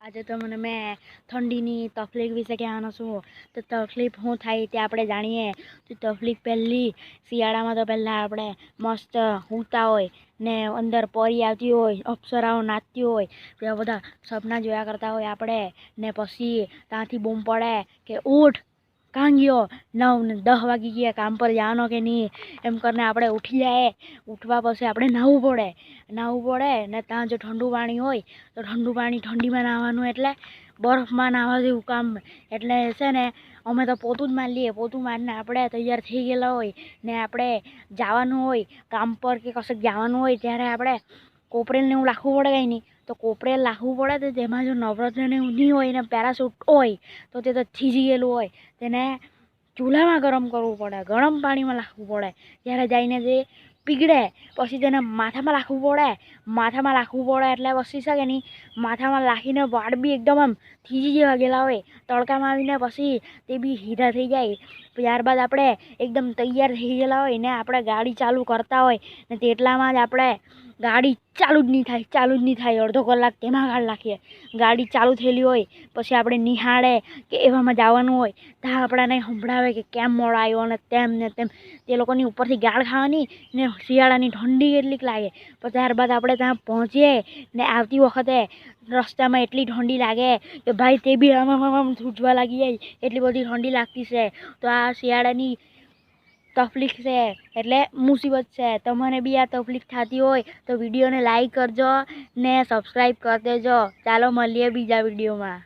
આજે તો मैं ठंडी तकलीफ विषे कहवानो छूं। तो तकलीफ शू थाय ते आपणे जाणीए। तो तकलीफ पहली शियाळा में तो पहला आपणे मस्त सूता होय ने अंदर परी आवती होय, अप्सराओ नाचती होय, तेवा बधा सपना जोया करता होय आपणे ने पछी त्यांथी बूम पड़े के उठ कां गयो 9-10 वागी गया, काम पर जानो के नहीं, एम करने आपणे उठी जाए। उठवा पछी आपणे नाहवुं पड़े ने त्यां जो ठंडू पाणी होय तो ठंडू पाणी ठंडी में नाहवानुं एटले बरफ में नाहवा जेवुं काम एटले छे ने अमे तो पोतुं ज मारी लीए। पोतुं मारीने आपणे तैयार थई गेला होय ने आपणे जावानुं होय काम पर के कशेक जावानुं होय त्यारे आपणे कोपरेल ने एवुं लाखवुं पड़े काई नहीं। तो कोपरेल लाखवुं पड़े तो तेमां जो नवरत्न ने नहीं होय ने पेराशूट होय तो ते तो थीजी गेलुं होय तेने चूल्हा में गरम करवुं पड़े, गरम पाणी में लाखवुं पड़े त्यारे जाईने ते पीगळे। पछी तेने माथा में लाखवुं पड़े, माथा में लाखवुं पड़े एटले पछी छे के नहीं माथा में लाखीने वाळ बी एकदम आम थीजी जेवा गेला होय तड़का में आवीने पछी ते बी हीरा थई जाय। त्यारबाद आपणे एकदम तैयार थई गेला होय ने आपणे गाड़ी चालू करता होय ने तेटलामां ज आपणे गाड़ी चालू ज नहीं थाय अर्धो कलाक तेमां काढी नाखीए। गाड़ी चालू थयेली होय पछी आपणे निहाळे के एवामां जावानुं होय त्यां आपणाने संभळावे के केम मोड़ो आव्यो ने तेम ते लोकोनी उपरथी गाळ खावानी ने शियाळानी ठंडी केटलीक लागे। पण त्यारबाद आपणे त्यां पहोंचीए ने आवती वखते रस्तामां एटली ठंडी लागे के भाई ते बी आम सूजवा लागी जाय एटली बधी ठंडी लागती छे। तो आ शियाळानी तकलीफ छे एटले मुसीबत छे। तमने बी आ तकलीफ थती होय तो विडियो ने लाइक करजो ने सब्सक्राइब कर देजो। चालो मळीए बीजा विडियो में।